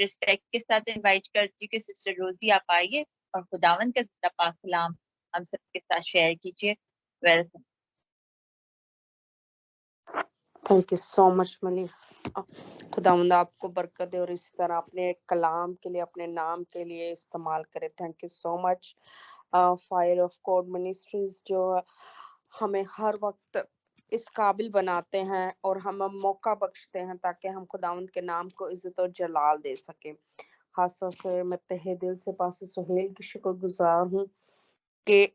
Respect کے ساتھ invite کرتی ہوں کہ سسٹر روزی آپ آئیے اور خداوند کا زندہ پاک کلام ہم سب کے ساتھ شیئر کیجیے. ویلکم. تھینک یو سو مچ منی. خداوند آپ کو برکت دے اور اسی طرح اپنے کلام کے لیے اپنے نام کے لیے استعمال کرے. Thank you so much fire of God ministries جو ہمیں ہر وقت اس قابل بناتے ہیں اور ہمیں موقع بخشتے ہیں تاکہ ہم خداوند کے نام کو عزت و جلال دے سکیں. خاص طور سے میں تہہ دل سے پاسtor سہیل کی شکر گزار ہوں کہ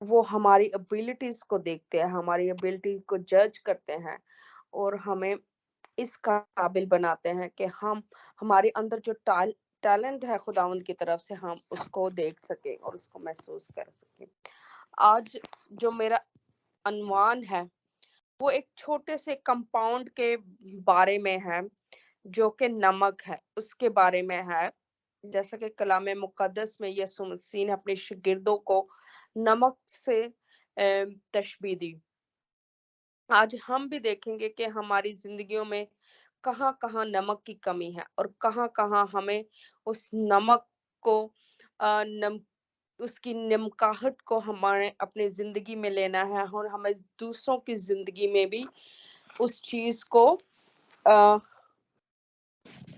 وہ ہماری ابیلٹیز کو دیکھتے ہیں, ہماری ابیلٹی کو جج کرتے ہیں اور ہمیں اس قابل بناتے ہیں کہ ہم ہمارے اندر جو ٹیلنٹ ہے خداوند کی طرف سے ہم اس کو دیکھ سکیں اور اس کو محسوس کر سکیں. آج جو میرا عنوان ہے وہ ایک چھوٹے سے کمپاؤنڈ کے بارے میں ہے جو کہ نمک ہے, اس کے بارے میں ہے. جیسا کہ کلام مقدس میں یسوع مسیح نے اپنے شاگردوں کو نمک سے تشبیہ دی. آج ہم بھی دیکھیں گے کہ ہماری زندگیوں میں کہاں کہاں نمک کی کمی ہے اور کہاں کہاں ہمیں اس نمک کو اس کی نمکاہٹ کو ہمارے اپنی زندگی میں لینا ہے اور ہمیں دوسروں کی زندگی میں بھی اس چیز کو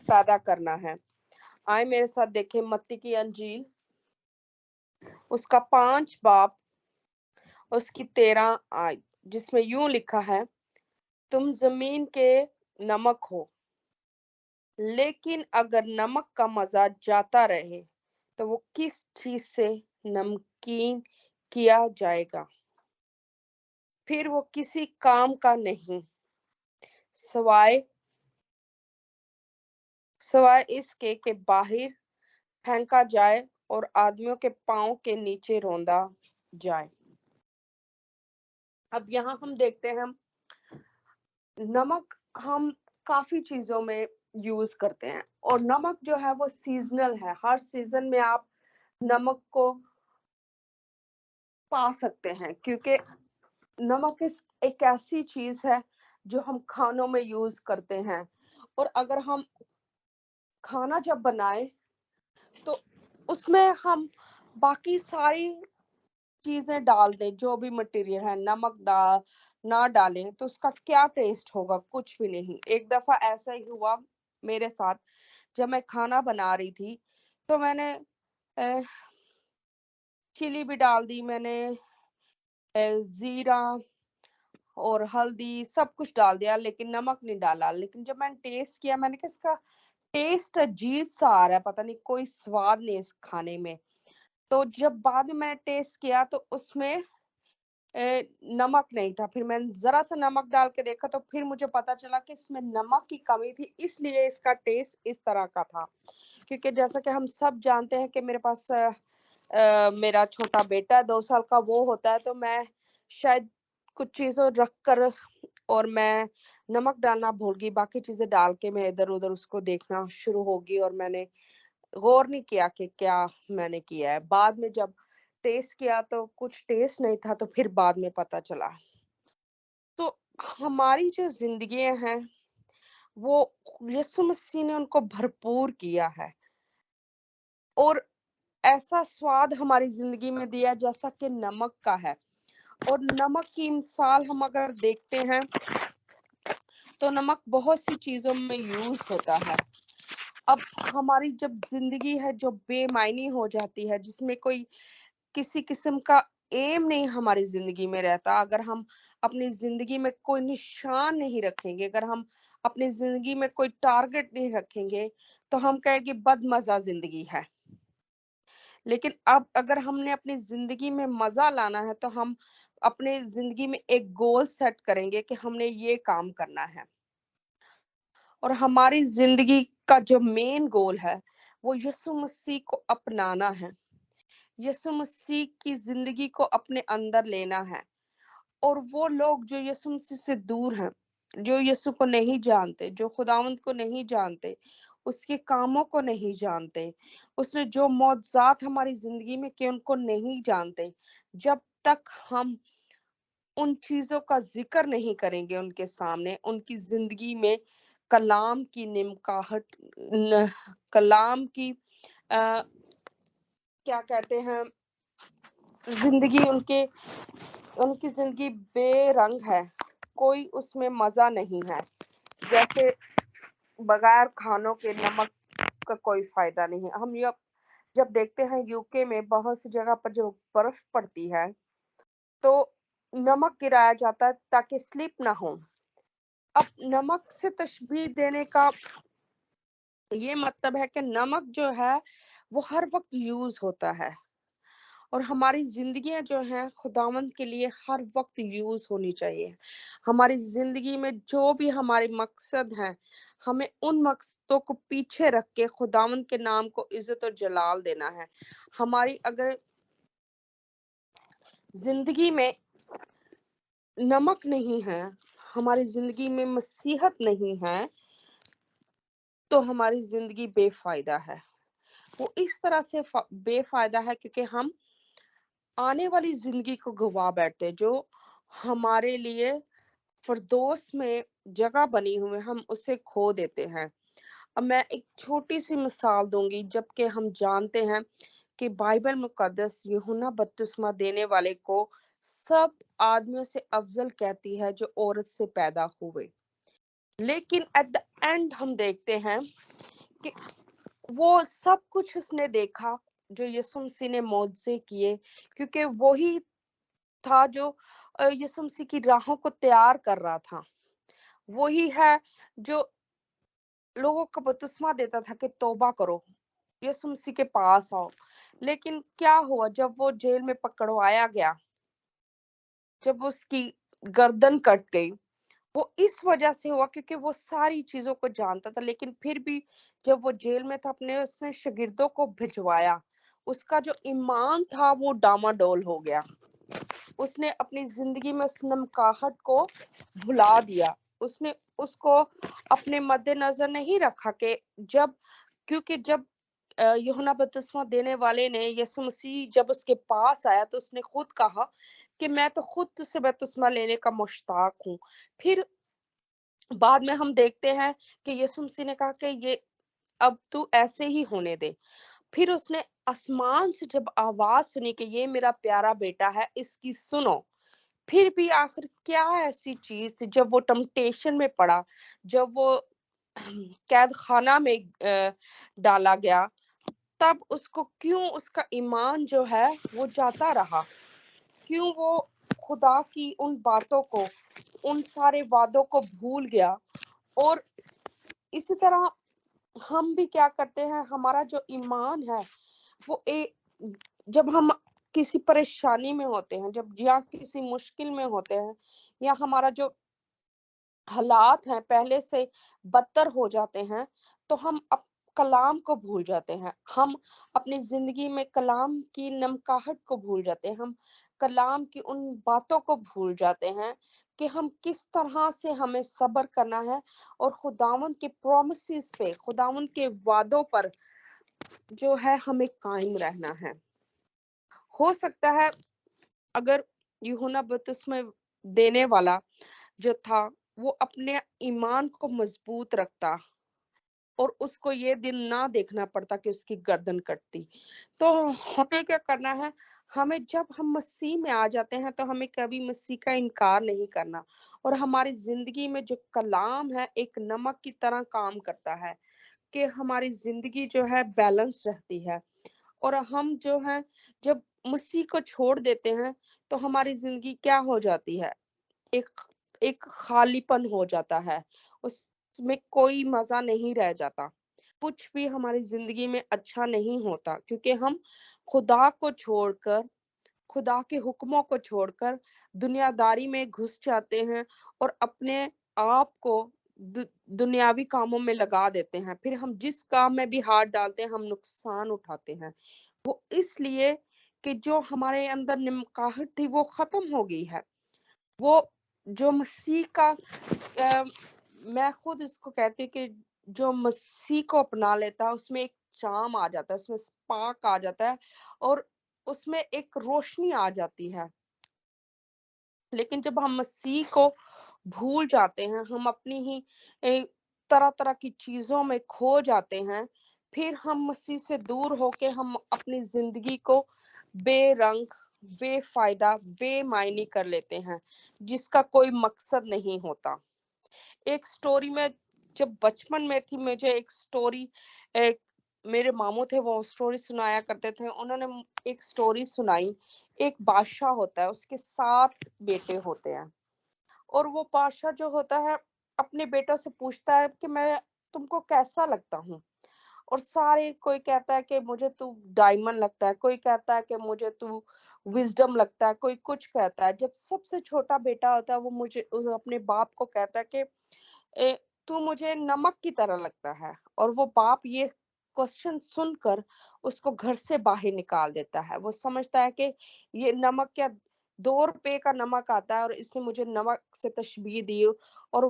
پیدا کرنا ہے. آئے میرے ساتھ دیکھیں متی کی انجیل اس کا 5 باب اس کی 13 آیت جس میں یوں لکھا ہے, تم زمین کے نمک ہو, لیکن اگر نمک کا مزہ جاتا رہے تو وہ کس چیز سے نمکین کیا جائے گا, پھر وہ کسی کام کا نہیں سوائے اس کے کہ باہر پھینکا جائے اور آدمیوں کے پاؤں کے نیچے روندا جائے. اب یہاں ہم دیکھتے ہیں نمک ہم کافی چیزوں میں یوز کرتے ہیں اور نمک جو ہے وہ سیزنل ہے. ہر سیزن میں آپ نمک کو پا سکتے ہیں کیونکہ نمک ایک ایسی چیز ہے جو ہم کھانوں میں یوز کرتے ہیں. اور اگر ہم کھانا جب بنائیں تو اس میں ہم باقی ساری چیزیں ڈال دیں, جو بھی مٹیریل ہے, نمک نہ ڈالیں تو اس کا کیا ٹیسٹ ہوگا, کچھ بھی نہیں. ایک دفعہ ایسا ہی ہوا میرے ساتھ جب میں کھانا بنا رہی تھی تو میں نے چلی بھی ڈال دی, میں نے زیرہ اور ہلدی سب کچھ ڈال دیا لیکن نمک نہیں ڈالا. لیکن جب میں نے ٹیسٹ کیا میں نے کہا اس کا ٹیسٹ عجیب سا آ رہا ہے, پتہ نہیں کوئی سواد نہیں اس کھانے میں. تو جب بعد میں ٹیسٹ کیا تو اس میں نمک نہیں تھا. پھر میں نے ذرا سا نمک ڈال کے دیکھا تو پھر مجھے پتا چلا کہ اس میں نمک کی کمی تھی, اس لیے اس کا ٹیسٹ اس طرح کا تھا. کیونکہ جیسا کہ ہم سب جانتے ہیں کہ میرے پاس میرا چھوٹا بیٹا 2 سال کا وہ ہوتا ہے, تو میں شاید کچھ چیزوں رکھ کر اور میں نمک ڈالنا بھول گئی, باقی چیزیں ڈال کے میں ادھر ادھر اس کو دیکھنا شروع ہوگی اور میں نے غور نہیں کیا کہ کیا میں نے کیا ہے. بعد میں جب ٹیسٹ کیا تو کچھ ٹیسٹ نہیں تھا, تو پھر بعد میں پتا چلا. تو ہماری جو زندگیاں ہیں وہ یسوع مسیح نے ان کو بھرپور کیا ہے اور ایسا سواد ہماری زندگی میں دیا جیسا کہ نمک کا ہے. اور نمک کی مثال ہم اگر دیکھتے ہیں تو نمک بہت سی چیزوں میں یوز ہوتا ہے. اب ہماری جب زندگی ہے جو بے معنی ہو جاتی ہے, جس میں کوئی کسی قسم کا ایم نہیں ہماری زندگی میں رہتا, اگر ہم اپنی زندگی میں کوئی نشان نہیں رکھیں گے, اگر ہم اپنی زندگی میں کوئی ٹارگٹ نہیں رکھیں گے تو ہم کہیں گے بد مزہ زندگی ہے. لیکن اب اگر ہم نے اپنی زندگی میں مزہ لانا ہے تو ہم اپنے زندگی میں ایک گول سیٹ کریں گے کہ ہم نے یہ کام کرنا ہے. اور ہماری زندگی کا جو مین گول ہے وہ یسوع مسیح کو اپنانا ہے, یسوع مسیح کی زندگی کو اپنے اندر لینا ہے. اور وہ لوگ جو یسوع مسیح سے دور ہیں, جو یسوع کو نہیں جانتے, جو خداوند کو نہیں جانتے, اس کے کاموں کو نہیں جانتے, اس نے جو معجزات ہماری زندگی میں کیے ان کو نہیں جانتے, جب تک ہم ان چیزوں کا ذکر نہیں کریں گے ان کے سامنے, ان کی زندگی میں कलाम की निमकाहट कलाम की क्या कहते हैं जिंदगी उनकी जिंदगी बेरंग है, कोई उसमें मजा नहीं है। जैसे बगैर खानों के नमक का कोई फायदा नहीं। हम जब देखते हैं यूके में बहुत सी जगह पर जो बर्फ पड़ती है तो नमक गिराया जाता है ताकि स्लिप ना हो। अब नमक से तशबीह देने का ये मतलब है कि नमक जो है वो हर वक्त यूज होता है और हमारी जिंदगियां जो हैं खुदावंद के लिए हर वक्त यूज होनी चाहिए। हमारी जिंदगी में जो भी हमारे मकसद हैं, हमें उन मकसदों को पीछे रख के खुदावंद के नाम को इज्जत और जलाल देना है। हमारी अगर जिंदगी में नमक नहीं है, हमारी जिंदगी में मसीहत नहीं है, तो हमारी जिंदगी बेफायदा है। वो इस तरह से बेफायदा है क्योंकि हम आने वाली जिंदगी को गवा बैठते, जो हमारे लिए फिरदौस में जगह बनी हुई, हम उसे खो देते हैं। अब मैं एक छोटी सी मिसाल दूंगी, जबकि हम जानते हैं कि बाइबल मुकद्दस यूहन्ना बपतिस्मा देने वाले को सब आदमियों से अफजल कहती है जो औरत से पैदा हुए, लेकिन एट द एंड हम देखते हैं कि वो सब कुछ उसने देखा जो यीशु मसीह ने मौजज़े किए, क्योंकि वही था जो यीशु मसीह की राहों को तैयार कर रहा था। वही है जो लोगों को बपतिस्मा देता था कि तौबा करो, यीशु मसीह के पास आओ। लेकिन क्या हुआ जब वो जेल में पकड़वाया गया, जब उसकी गर्दन कट गई, वो इस वजह से हुआ क्योंकि वो सारी चीजों को जानता था। लेकिन फिर भी जब वो जेल में था, अपने उसने शागिर्दों को भिजवाया, उसका जो ईमान था वो डामाडोल हो गया। उसने अपनी जिंदगी में उस नमकाहट को भुला दिया। उसने उसको अपने मद्देनजर नहीं रखा कि क्योंकि जब यूहन्ना बपतिस्मा देने वाले ने यीशु मसीह जब उसके पास आया तो उसने खुद कहा कि मैं तो खुद तुझसे बपतिस्मा लेने का मुश्ताक हूँ। फिर बाद में हम देखते हैं कि यीशु मसीह ने कहा कि ये अब तू ऐसे ही होने दे। फिर उसने आसमान से जब आवाज सुनी कि ये मेरा प्यारा बेटा है, इसकी सुनो। फिर भी आखिर क्या ऐसी चीज थी जब वो टेम्पटेशन में पड़ा, जब वो कैद खाना में डाला गया, तब उसको क्यों उसका ईमान जो है वो जाता रहा? क्यों वो खुदा की उन बातों को, उन सारे वादों को भूल गया? और इसी तरह हम भी क्या करते हैं, हमारा जो ईमान है वो जब हम किसी परेशानी में होते हैं, जब या किसी मुश्किल में होते हैं, या हमारा जो हालात हैं पहले से बदतर हो जाते हैं, तो हम कलाम को भूल जाते हैं। हम अपनी जिंदगी में कलाम की नमकाहट को भूल जाते हैं। हम कलाम की उन बातों को भूल जाते हैं कि हम किस तरह से हमें सब्र करना है और खुदावंद के प्रॉमिसेस पे, खुदावंद के वादों पर जो है हमें कायम रहना है। हो सकता है अगर यूहन्ना बपतिस्मा देने वाला जो था वो अपने ईमान को मजबूत रखता और उसको ये दिन ना देखना पड़ता कि उसकी गर्दन कटती, तो हमें क्या करना है? हमें जब हम मसीह में आ जाते हैं तो हमें कभी मसीह का इनकार नहीं करना, और हमारी जिंदगी में जो कलाम है एक नमक की तरह काम करता है कि हमारी जिंदगी जो है बैलेंस रहती है। और हम जो है जब मसीह को छोड़ देते हैं तो हमारी जिंदगी क्या हो जाती है? एक एक खालीपन हो जाता है, उसमें कोई मजा नहीं रह जाता, कुछ भी हमारी जिंदगी में अच्छा नहीं होता, क्योंकि हम खुदा को छोड़कर, खुदा के हुक्मों को छोड़कर दुनियादारी में घुस जाते हैं और अपने आप को दुनियावी कामों में लगा देते हैं। फिर हम जिस काम में भी हाथ डालते हैं हम नुकसान उठाते हैं। वो इसलिए कि जो हमारे अंदर निमकाहट थी वो खत्म हो गई है। वो जो मसीह का मैं खुद इसको कहती हूँ कि जो मसीह को अपना लेता है उसमें एक चार्म आ जाता है, उसमें स्पार्क आ जाता है और उसमें एक रोशनी आ जाती है। लेकिन जब हम मसीह को भूल जाते हैं, हम अपनी ही तरह तरह की चीजों में खो जाते हैं, फिर हम मसीह से दूर होके हम अपनी जिंदगी को बेरंग, बेफायदा, बेमायनी कर लेते हैं, जिसका कोई मकसद नहीं होता। एक स्टोरी में जब बचपन में थी, मुझे एक स्टोरी, एक मेरे मामू थे, वो स्टोरी सुनाया करते थे। उन्होंने एक स्टोरी सुनाई। एक बादशाह होता है, उसके 7 बेटे होते हैं, और वो बादशाह जो होता है अपने बेटों से पूछता है कि मैं तुमको कैसा लगता हूँ, और सारे, कोई कहता है कि मुझे तू डायमंड लगता है, कोई कहता है कि मुझे तू विजडम लगता है, कोई कुछ कहता है। जब सबसे छोटा बेटा होता है, वो अपने बाप को कहता है कि तू मुझे नमक की तरह लगता है, और वो बाप ये क्वेश्चन सुनकर उसको घर से बाहर निकाल देता है। वो समझता है कि ये नमक क्या, 2 रुपए का नमक आता है और इसने मुझे नमक से तशबीह दी, और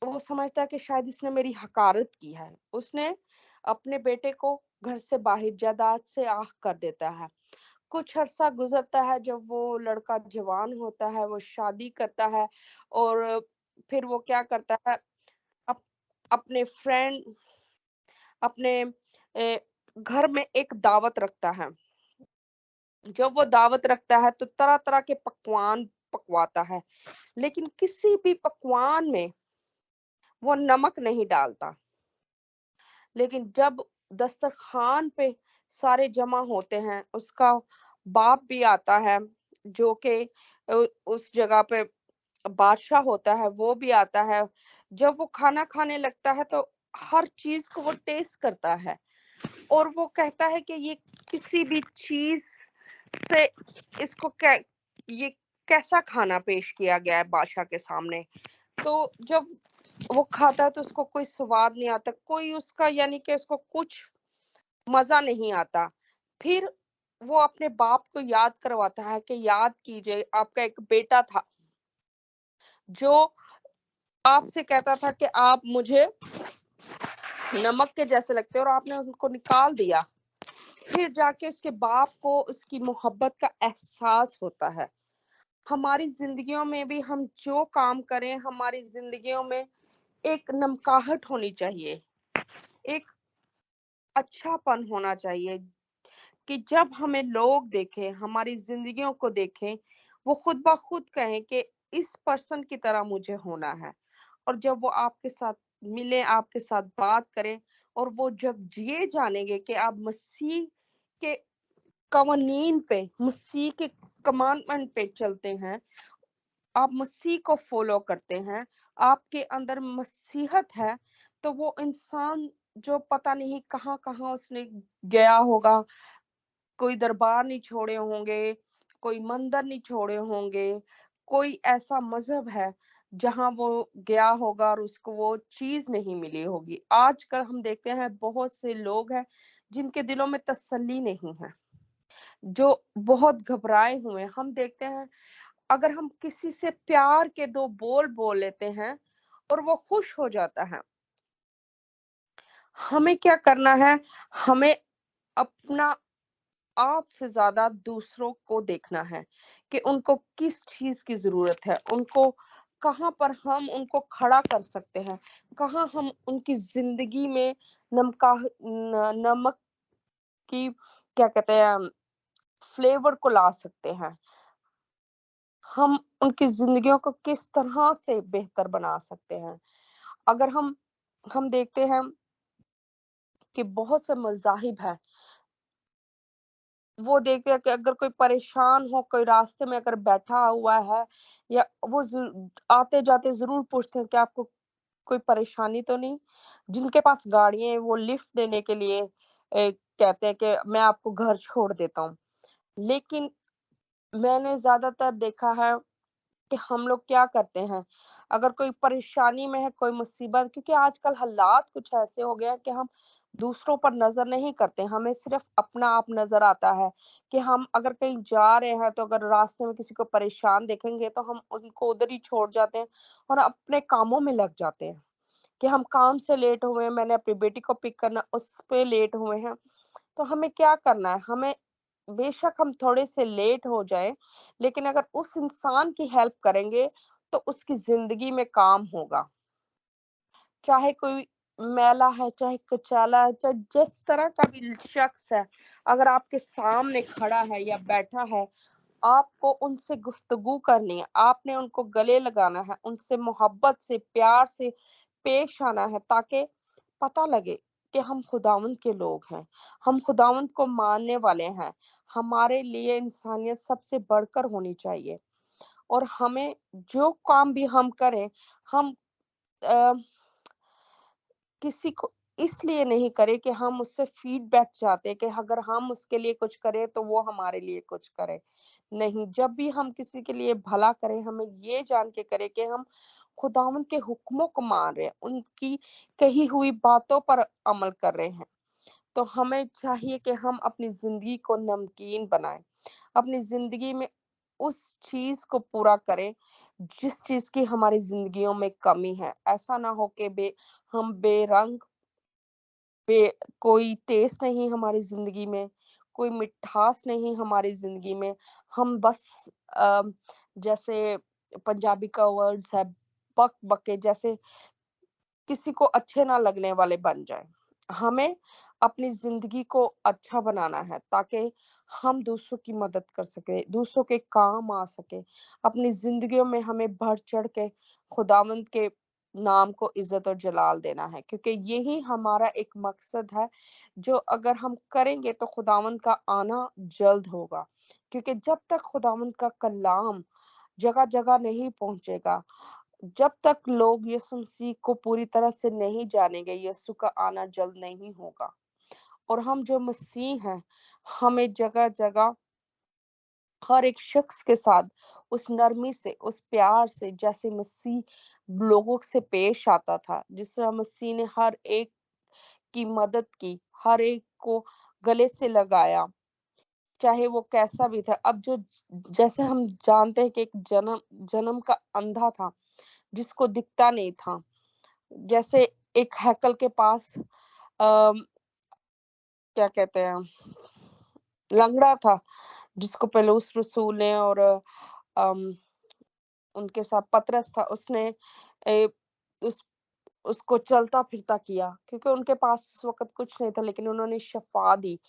वो समझता है कि शायद इसने मेरी हकारत की है। उसने अपने बेटे को घर से बाहर जायदाद से आह कर देता है। कुछ अरसा गुजरता है, जब वो लड़का जवान होता है, वो शादी करता है, और फिर वो क्या करता है, अप, अपने फ्रेंड, अपने घर में एक दावत रखता है। जब वो दावत रखता है तो तरह तरह के पकवान पकवाता है, लेकिन किसी भी पकवान में वो नमक नहीं डालता। लेकिन जब दस्तरखान पे सारे जमा होते हैं, उसका बाप भी आता है, जो कि उस जगह पे बादशाह होता है, वो भी आता है। जब वो खाना खाने लगता है तो हर चीज को वो टेस्ट करता है, और वो कहता है कि ये किसी भी चीज से इसको ये कैसा खाना पेश किया गया है बादशाह के सामने। तो जब वो खाता है तो उसको कोई स्वाद नहीं आता, कोई उसका, यानी कि उसको कुछ मजा नहीं आता। फिर वो अपने बाप को याद करवाता है कि याद कीजिए, आपका एक बेटा था जो आपसे कहता था कि आप मुझे नमक के जैसे लगते, और आपने उनको निकाल दिया। फिर जाके उसके बाप को उसकी मोहब्बत का एहसास होता है। हमारी जिंदगियों में भी हम जो काम करें, हमारी जिंदगियों में एक नमकाहट होनी चाहिए, एक अच्छापन होना चाहिए, कि जब हमें लोग देखें, हमारी जिंदगियों को देखें, वो खुद ब खुद कहें कि इस पर्सन की तरह मुझे होना है। और जब वो आपके साथ मिले, आपके साथ बात करें, और वो जब ये जानेंगे कि आप मसीह के कवानीन पे, मसीह के कमांडमेंट पे चलते हैं, आप मसीह को फॉलो करते हैं, आपके अंदर मसीहत है, तो वो इंसान जो पता नहीं कहाँ कहाँ उसने गया होगा, कोई दरबार नहीं छोड़े होंगे, कोई मंदिर नहीं छोड़े होंगे, कोई ऐसा मजहब है जहां वो गया होगा और उसको वो चीज नहीं मिली होगी। आजकल हम देखते हैं बहुत से लोग हैं जिनके दिलों में तसल्ली नहीं है, जो बहुत घबराए हुए हैं। हम देखते हैं, अगर हम किसी से प्यार के 2 बोल बोल लेते हैं और वो खुश हो जाता है, हमें क्या करना है? हमें अपना आप से ज्यादा दूसरों को देखना है कि उनको किस चीज की जरूरत है, उनको कहाँ पर हम उनको खड़ा कर सकते हैं, कहाँ हम उनकी जिंदगी में नमक की, क्या कहते हैं, फ्लेवर को ला सकते हैं। हम उनकी जिंदगियों को किस तरह से बेहतर बना सकते हैं। अगर हम देखते हैं कि बहुत से मज़ाहिब हैं, वो देखते हैं कि अगर कोई परेशान हो, कोई रास्ते में अगर बैठा हुआ है, या वो आते-जाते ज़रूर पूछते हैं कि आपको कोई परेशानी तो नहीं? जिनके पास गाड़ियाँ हैं, वो लिफ्ट देने के लिए कहते हैं कि मैं आपको घर छोड़ देता हूँ। लेकिन मैंने ज़्यादातर देखा है कि हम लोग क्या करते हैं, अगर कोई परेशानी में है, कोई मुसीबत, क्योंकि आजकल हालात कुछ ऐसे हो गए हैं कि हम दूसरों पर नज़र नहीं करते, हमें सिर्फ़ अपना आप नज़र आता है। कि हम अगर कहीं जा रहे हैं, तो अगर रास्ते में किसी को परेशान देखेंगे, तो हम उनको उधर ही छोड़ जाते हैं और अपने कामों में लग जाते हैं। कि हम काम से लेट हुए हैं, मैंने अपनी बेटी को पिक करना, उस पे लेट हुए हैं। तो हमें क्या करना है? हमें, बेशक हम थोड़े से लेट हो जाएँ, लेकिन अगर उस इंसान की हेल्प करेंगे, तो उसकी ज़िंदगी में काम होगा। चाहे कोई मैला है, चाहे कुचाला है, चाहे जिस तरह का भी शख्स है, अगर आपके सामने खड़ा है या बैठा है, आपको उनसे गुफ्तगू करनी है, आपने उनको गले लगाना है, उनसे मोहब्बत से, प्यार से पेश आना है, ताकि पता लगे कि हम खुदावंद के लोग हैं, हम खुदावंद को मानने वाले हैं, हमारे लिए इंसानियत सबसे बढ़कर होनी चाहिए। और हमें जो काम भी हम करें, हम अ, किसी को इसलिए नहीं करें कि हम उससे फीडबैक चाहते हैं कि अगर हम उसके लिए कुछ करें तो वो हमारे लिए कुछ करे। नहीं, जब भी हम किसी के लिए भला करें, हमें ये जान के करें कि हम खुदावंद के हुक्मों को मान रहे हैं, उनकी कही हुई बातों पर अमल कर रहे हैं। तो हमें चाहिए कि हम अपनी ज़िंदगी को नमकीन बनाएँ, अपनी ज़िंदगी में उस चीज़ को पूरा करें, जिस चीज़ की हमारी ज़िंदगियों में कमी है। ऐसा ना हो कि हम बेरंग बे कोई टेस्ट नहीं हमारी ज़िंदगी में, कोई मिठास नहीं हमारी ज़िंदगी में। हम बस अ, जैसे पंजाबी का वर्ड्स है, बक-बके जैसे किसी को अच्छे ना लगने वाले बन जाएँ। हमें अपनी ज़िंदगी को अच्छा बनाना है, ताकि हम दूसरों की मदद कर सकें, दूसरों के काम आ सकें। अपनी ज़िंदगियों में हमें बढ़-चढ़ के खुदावंद के नाम को इज़्ज़त और जलाल देना है, क्योंकि यही हमारा एक मकसद है, जो अगर हम करेंगे तो खुदावंद का आना जल्द होगा। क्योंकि जब तक खुदावंद का कलाम जगह-जगह नहीं पहुँचेगा, जब तक लोग यीशु मसीह को पूरी तरह से नहीं जानेंगे, यीशु का आना जल्द नहीं होगा। और हम जो मसीह हैं, हमें जगह-जगह हर एक शख्स के साथ उस नरमी से, उस प्यार से, जैसे मसीह लोगों से पेश आता था, जिस तरह मसीह ने हर एक की मदद की, हर एक को गले से लगाया, चाहे वो कैसा भी था। अब जो जैसे हम जानते हैं कि एक जन्म जन्म का अंधा था, जिसको दिखता नहीं था। जैसे एक हैकल के पास क्या कहते हैं, लंगड़ा था, जिसको पौलुस रसूल ने और अम, उनके साथ पतरस था, उसने ए, उस उसको चलता-फिरता किया, क्योंकि उनके पास उस वक़्त कुछ नहीं था, लेकिन उन्होंने शफ़ा दी।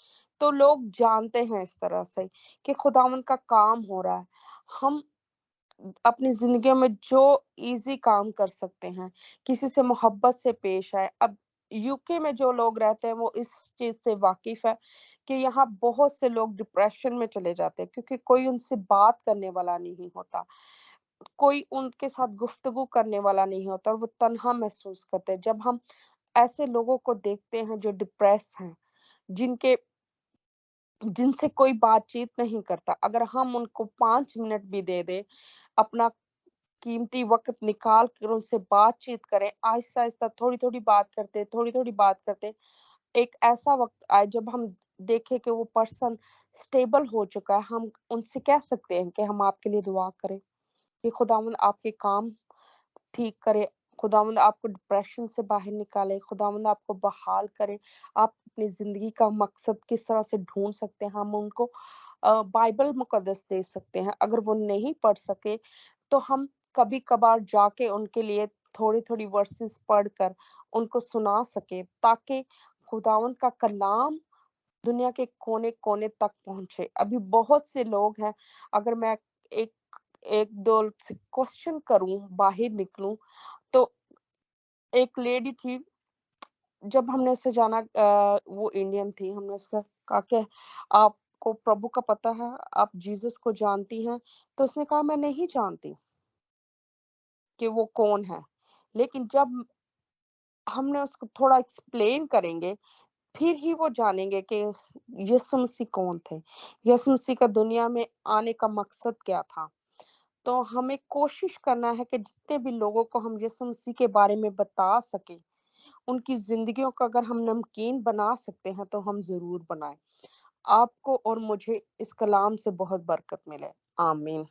तो लोग जानते हैं इस तरह से कि खुदावंद का काम हो रहा है। हम अपनी ज़िंदगियों में जो ईज़ी काम कर सकते हैं, किसी से मोहब्बत से पेश आएँ। अब यूके में जो लोग रहते हैं, वो इस चीज़ से वाकिफ़ है कि यहाँ बहुत से लोग डिप्रेशन में चले जाते हैं, क्योंकि कोई उनसे बात करने वाला नहीं होता। कोई उनके साथ गुफ्तगू करने वाला नहीं होता और वो तन्हा महसूस करते हैं। जब हम ऐसे लोगों को देखते हैं जो डिप्रेस हैं, जिनके जिनसे कोई बातचीत नहीं करता, अगर हम उनको 5 मिनट भी दे दें, अपना कीमती वक़्त निकाल कर उनसे बातचीत करें, आहिस्ता-आहिस्ता, थोड़ी-थोड़ी बात करते, थोड़ी-थोड़ी बात करते, एक ऐसा वक़्त आए जब हम देखें कि वो पर्सन स्टेबल हो चुका है, हम उनसे कह सकते हैं कि हम आपके लिए दुआ करें, कि खुदावंद आपके काम ठीक करे, खुदावंद आपको डिप्रेशन से बाहर निकाले, खुदावंद आपको बहाल करे। आप अपनी ज़िंदगी का मकसद किस तरह से ढूँढ सकते हैं, हम उनको बाइबल मुक़द्दस दे सकते हैं। अगर वो नहीं पढ़ सके, तो हम कभी-कभार जाके उनके लिए थोड़ी-थोड़ी वर्सेस पढ़कर उनको सुना सकें, ताकि खुदावंद का कलाम दुनिया के कोने-कोने तक पहुँचे। अभी बहुत से लोग हैं, अगर मैं एक 1-2 से क्वेश्चन करूँ, बाहर निकलूँ, तो एक लेडी थी, जब हमने उससे जाना वो इंडियन थी, हमने उसका कहा कि आपको प्रभु का पता है? आप जीसस को जानती हैं? तो उसने कहा मैं नहीं जानती कि वो कौन है। लेकिन जब हमने उसको थोड़ा एक्सप्लेन करेंगे, फिर ही वो जानेंगे कि यीशु मसीह कौन थे? यीशु मसीह का दुनिया में आने का मकसद क्या था? तो हमें कोशिश करना है कि जितने भी लोगों को हम यीशु मसीह के बारे में बता सकें, उनकी ज़िंदगियों को अगर हम नमकीन बना सकते हैं, तो हम ज़रूर बनाएँ। आपको और मुझे इस कलाम से बहुत बरकत मिले। आमीन।